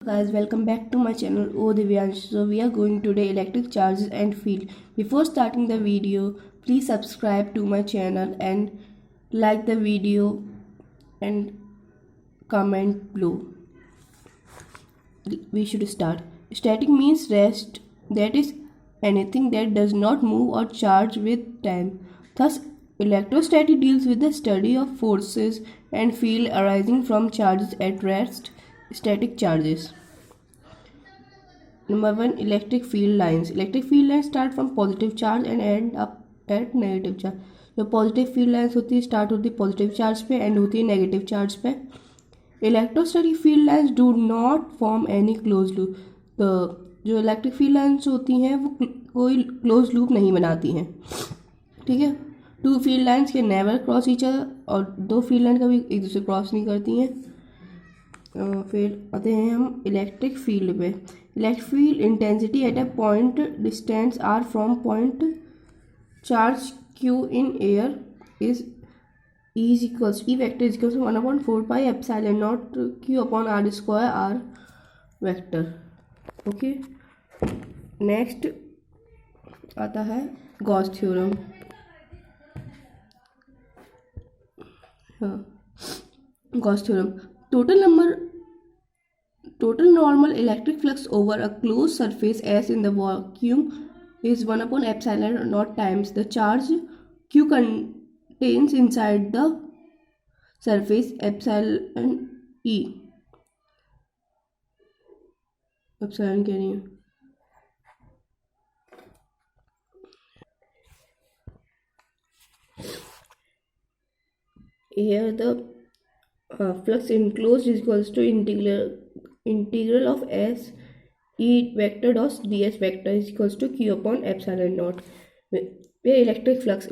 Guys, welcome back to my channel. Divyansh. So we are going today electric charges and field. Before starting the video, please subscribe to my channel and like the video and comment below. We should start. Static means rest, that is anything that does not move or charge with time. Thus, electrostatic deals with the study of forces and field arising from charges at rest. Static charges. Number 1, electric field lines. Electric field lines start from positive charge and end up at negative charge. जो positive field lines होती है start होती है positive charge पे and होती है negative charge पे. Electrostatic field lines do not form any close loop. तो जो इलेक्ट्रिक फील्ड लाइन्स होती हैं वो कोई क्लोज लूप नहीं बनाती हैं. ठीक है. टू फील्ड लाइन्स के नेवर क्रॉस ईच अदर, और दो फील्ड लाइन कभी एक दूसरे क्रॉस नहीं करती हैं. फिर आते हैं हम इलेक्ट्रिक फील्ड पे. Electric field intensity at a point distance R from point charge Q in air is equals E vector is equals 1/4 pi epsilon naught Q upon R square R vector. Okay. Next आता है Gauss theorem. हाँ, Gauss theorem. Total normal electric flux over a closed surface S in the vacuum is 1/epsilon naught times the charge Q contains inside the surface epsilon E. Epsilon कह रही हूँ. Here the flux enclosed is equals to integral of S E vector dot ds vector is equals to q upon epsilon naught. Where electric flux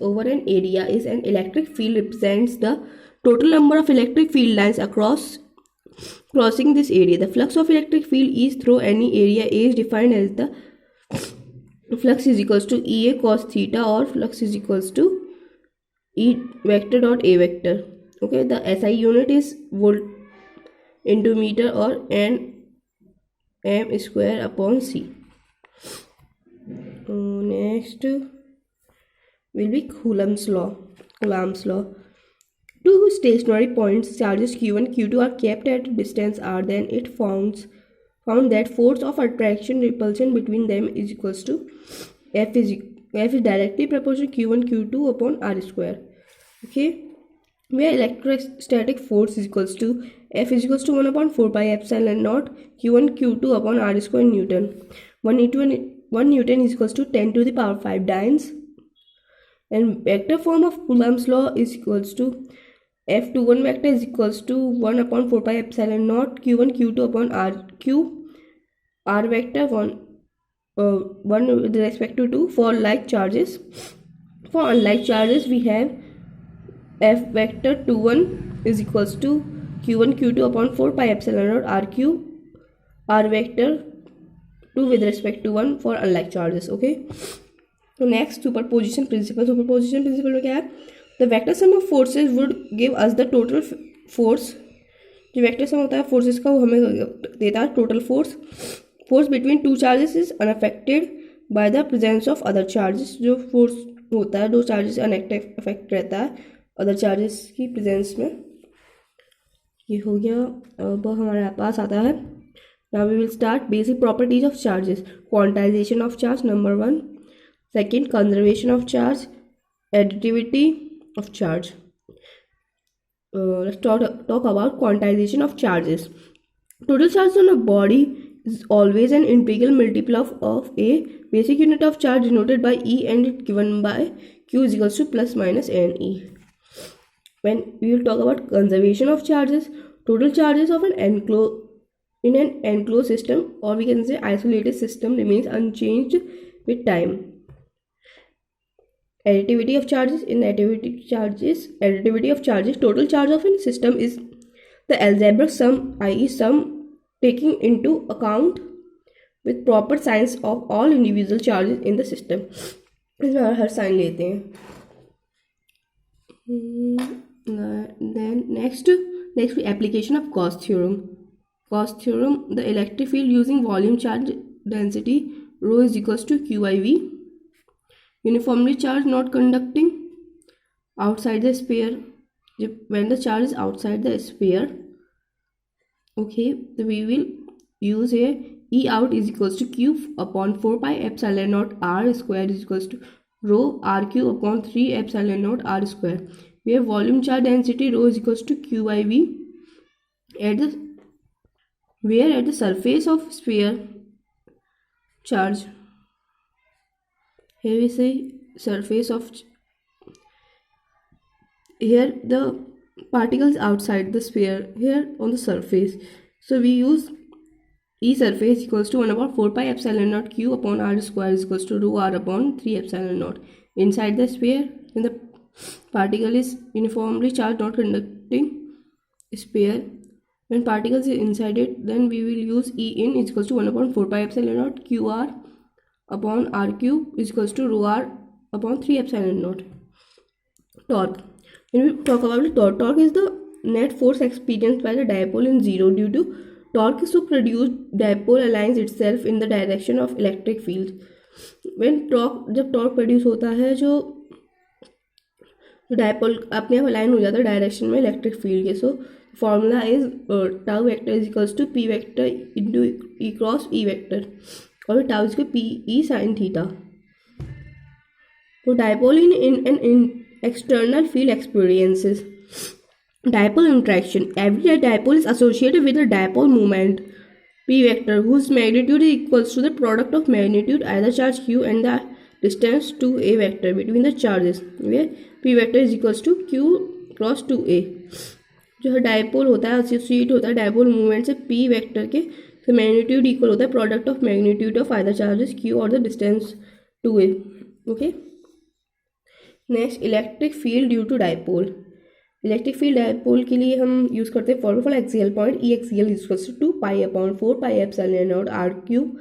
over an area is an electric field represents the total number of electric field lines crossing this area. The flux of electric field is through any area A is defined as the flux is equals to Ea cos theta, or flux is equals to E vector dot A vector. Okay, the SI unit is volt into meter or n m square upon c. Next will be Coulomb's law. Two stationary points charges q1 q2 are kept at a distance r, then it found that force of attraction repulsion between them is equals to f is directly proportional q1 q2 upon r square. Okay. Where electrostatic force is equals to F is equals to 1/4 pi epsilon naught q1 q2 upon r square Newton. 1 Newton is equals to 10 to the power 5 dynes. And vector form of Coulomb's law is equals to F21 vector is equals to 1/4 pi epsilon naught q1 q2 upon r vector 1 with respect to 2 for like charges. For unlike charges we have F vector 21 is equals to q1 q2 upon 4 pi epsilon naught r vector 2 with respect to 1 for unlike charges. Okay. So next, superposition principle. Superposition principle में क्या है? The vector sum of forces would give us the total force. जो vector sum होता है forces का वो हमें देता है total force. Force between two charges is unaffected by the presence of other charges. जो force होता है दो charges unaffected रहता है अदर चार्जेस की प्रेजेंस में. ये हो गया. अब हमारे पास आता है now we will start basic properties of charges. Quantization of charge number 1. Second, conservation of charge. Additivity of charge. Let's talk about quantization of charges. Total charge on a body is always an integral multiple of a basic unit of charge denoted by E and it given by Q is equals to plus minus NE. When we will talk about conservation of charges, total charges of an enclosed system, or we can say isolated system, remains unchanged with time. Additivity of charges. In additivity of charges, total charge of a system is the algebraic sum, i.e. sum taking into account with proper signs of all individual charges in the system. इसमें हर sign लेते हैं. Then next application of Gauss theorem. Gauss theorem, the electric field using volume charge density rho is equals to QIV. Uniformly charged not conducting outside the sphere. When the charge is outside the sphere, okay, so we will use here E out is equals to Q upon 4 pi epsilon naught R square is equals to rho RQ upon 3 epsilon naught R square. We have volume charge density rho is equals to QIV at the surface of sphere charge. Here we say surface of, here the particles outside the sphere, here on the surface. So we use E surface equals to 1 upon 4 pi epsilon naught Q upon R square is equals to rho R upon 3 epsilon naught. Inside the sphere, when the particle is uniformly charged not conducting sphere, when particles is inside it, then we will use E in is equals to 1 upon 4 pi epsilon naught QR upon RQ is equals to rho R upon 3 epsilon naught. Torque. When we talk about the torque is the net force experienced by the dipole in zero due to torque is to produce dipole aligns itself in the direction of electric field. When जब torque produce होता है, जो dipole अपने आप align हो जाता है direction में इलेक्ट्रिक फील्ड के. So formula is tau vector is equals to P vector into E cross E vector, और tau is P E sine theta. तो dipole in an external field experiences dipole interaction. Every dipole is associated with a dipole moment p vector whose magnitude is equals to the product of magnitude either charge q and the distance to a vector between the charges, where p vector is equals to q cross 2a. जो dipole होता है associate होता है dipole movement से p vector के, तो magnitude equal होता है product of magnitude of either charges q और the distance 2a. Okay, next electric field due to dipole. Electric field dipole के लिए हम यूज़ करते हैं formula for axial point E axial equals to 2 pi upon 4 pi epsilon naught R cube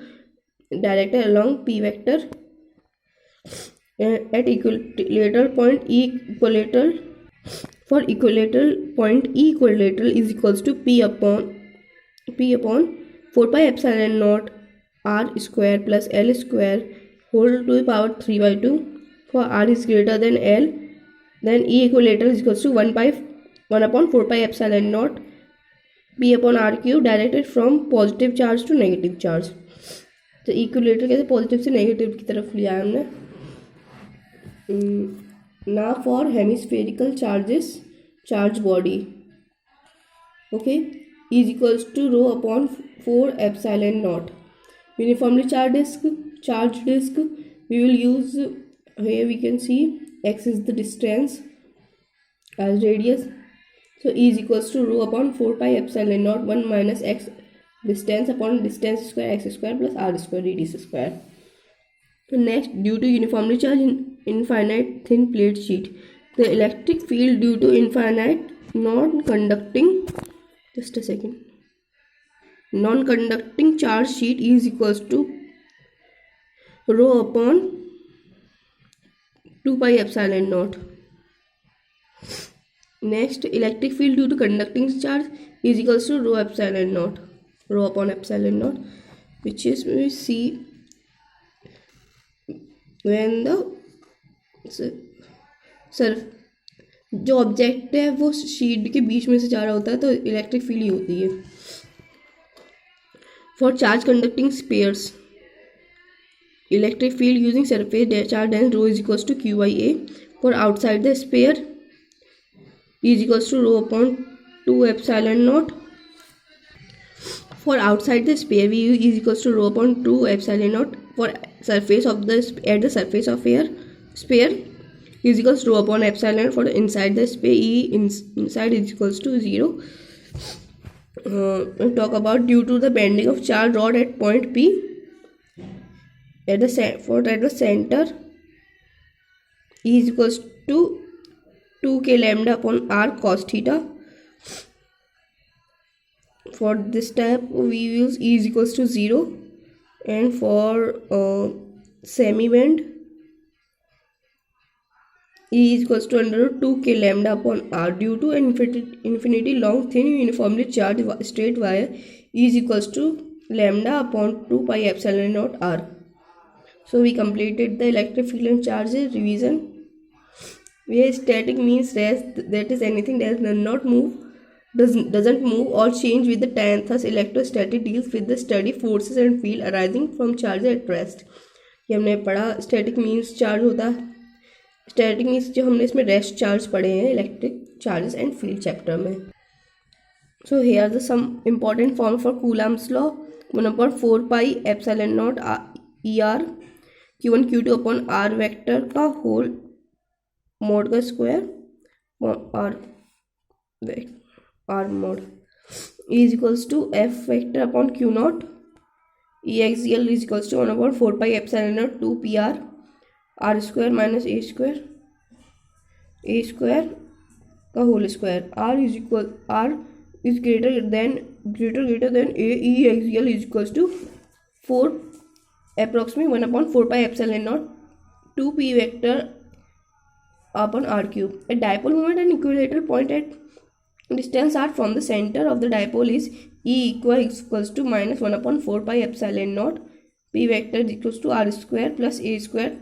directed along P vector at equilateral point E equilateral. For equilateral point E equilateral is equals to p upon 4 pi epsilon naught r square plus l square whole to the power 3 by 2. For r is greater than l, then E equilateral is equals to 1 upon 4 pi epsilon naught p upon r cube directed from positive charge to negative charge. तो equilateral कैसे positive से negative की तरफ लिया है हमने. Now for hemispherical charge body, okay, is equals to rho upon 4 epsilon naught. Uniformly charged disk, we will use, here we can see x is the distance as radius, so E is equals to rho upon 4 pi epsilon naught 1 minus x distance upon distance square x square plus r square radius square. Next, due to uniformly charged infinite thin plate sheet, the electric field due to infinite non-conducting charge sheet is equals to rho upon 2 pi epsilon naught. Next, electric field due to conducting charge is equals to rho upon epsilon naught, which is we see when the sir जो object है वो sheet के बीच में से जा रहा होता है, तो इलेक्ट्रिक फील्ड ही होती है. For charge conducting spheres, electric field using surface charge dense rho is equals to Q by A. For outside the sphere is equals to rho upon 2 epsilon naught. For outside the sphere, V is equals to rho upon 2 epsilon naught. For surface of the at the surface of sphere is equals to rho upon epsilon. For inside the sphere, E inside is equals to 0. We'll talk about due to the bending of charge rod at point P at the center, E is equals to 2k lambda upon r cos theta. For this type we use E is equals to 0, and for semi bend E is equals to under 2k lambda upon r. Due to an infinity long thin uniformly charged straight wire, E is equals to lambda upon 2 pi epsilon naught r. So we completed the electric field and charge revision. Where static means rest, that is anything that does not move, doesn't move or change with the time. Thus electrostatic deals with the steady forces and field arising from charge at rest. ये हमने पढ़ा. Static means charge होता है. Static means जो हमने इसमें rest charge पढ़े हैं electric charges and field chapter में. So here are the some important form for Coulomb's law. 1/4 pi epsilon naught ER Q1 Q2 upon R vector का whole mode का square R mod is equals to F vector upon Q naught EXL is equals to 1/4 pi epsilon naught 2 PR R square minus A square का whole square. R is greater than A EXL is equals to 4 approximately 1/4 pi epsilon naught 2 P vector upon R cube. A dipole moment and equilateral point at distance r from the center of the dipole is E equals to minus 1/4 pi epsilon naught P vector is equals to R square plus A square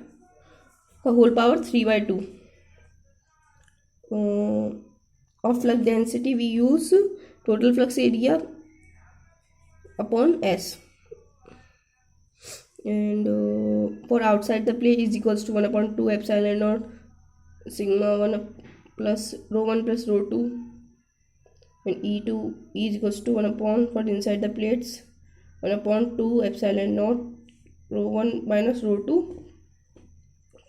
का whole power 3/2. Of flux density we use total flux area upon S, and for outside the plate is equals to 1/2 epsilon naught sigma 1 plus rho 1 plus rho 2, and E2 is equals to 1 upon for inside the plates 1/2 epsilon naught rho 1 minus rho 2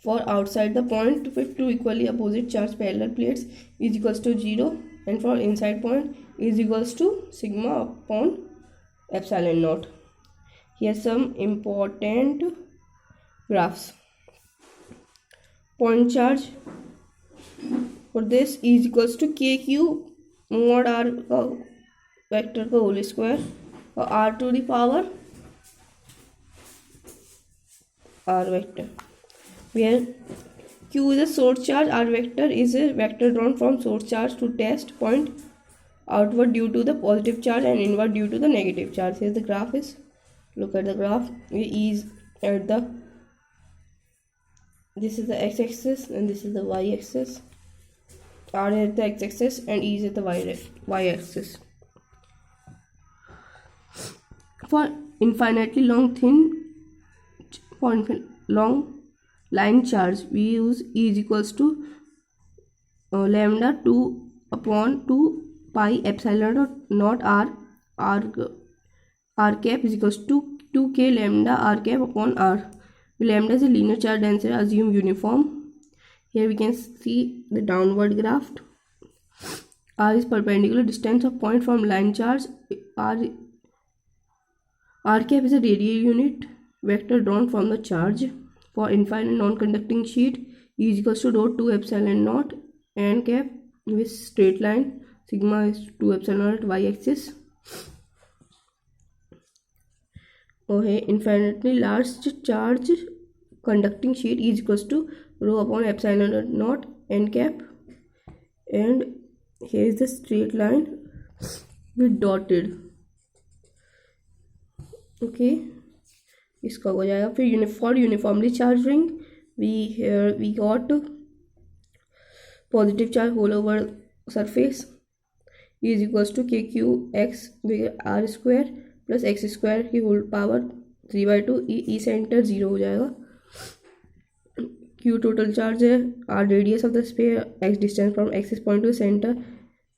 for outside the point with two equally opposite charged parallel plates is equals to 0, and for inside point is equals to sigma upon epsilon naught. Here some important graphs. Point charge for this is equals to KQ mod R का vector का whole square और R to the power R vector, where Q is a source charge, R vector is a vector drawn from source charge to test point outward due to the positive charge and inward due to the negative charge. Here the graph is. Look at the graph. E is at the, this is the x-axis and this is the y-axis. R is at the x-axis and E is at the y-axis. For infinitely long long line charge we use E is equals to lambda 2 upon 2 pi epsilon naught r cap is equals to 2k lambda r cap upon r. Lambda is a linear charge density, assume uniform. Here we can see the downward graph. R is perpendicular distance of point from line charge. R cap is a radial unit vector drawn from the charge. For infinite non-conducting sheet, E is equals to rho 2 epsilon naught n cap with straight line. Sigma is 2 epsilon naught y-axis. Okay, infinitely large charge conducting sheet is equals to rho upon epsilon naught n cap, and here is the straight line with dotted. Okay, इसका हो जाएगा. फिर for uniformly charged ring we got positive charge whole over surface is equals to kqx r square plus x square की whole power 3/2. E center 0 हो जाएगा. Q total charge है, R radius of the sphere, x distance from axis point to center,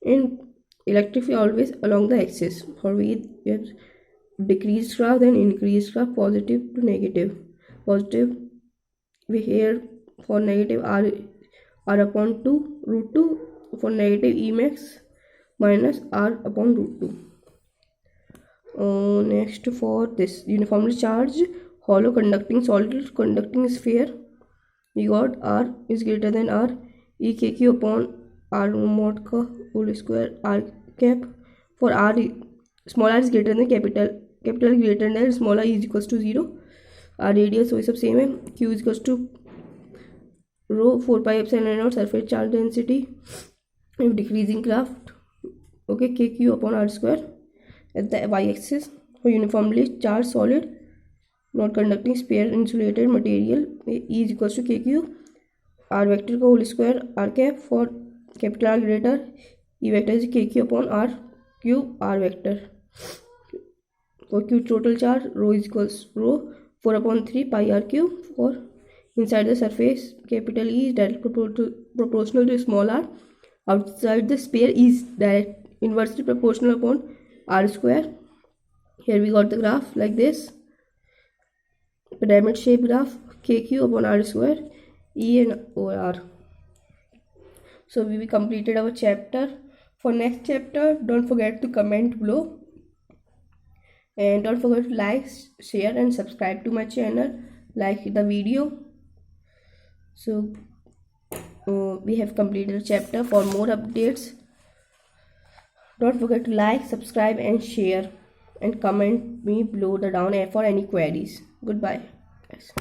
and electric field always along the axis. For we have decreased graph then increased graph, positive to negative. Positive we here for negative r upon 2 root 2, for negative E max minus r upon root 2. Next for this uniformly charged hollow conducting solid conducting sphere we got R is greater than R E kq upon R mod का whole square R cap. For R small r is greater than capital is greater than small r is equals to 0. R radius वही सब same है. Q is equals to rho 4 pi epsilon naught surface charge density with decreasing graph. Okay, kq upon R square, at the y-axis. For uniformly charged solid not conducting sphere insulated material, E is equals to kq r vector का whole square r cap. For capital R greater, E vector is kq upon r cube r vector. For q total charge, rho is equals rho 4 upon 3 pi r cube. For inside the surface, capital E is directly proportional to small r. Outside the sphere is direct inversely proportional upon r square. Here we got the graph like this, pyramid shape graph, kq upon r square, E and OR. So we completed our chapter. For next chapter, don't forget to comment below. And don't forget to like, share and subscribe to my channel. Like the video. So we have completed the chapter. For more updates, don't forget to like, subscribe and share and comment me below the down for any queries. Goodbye guys.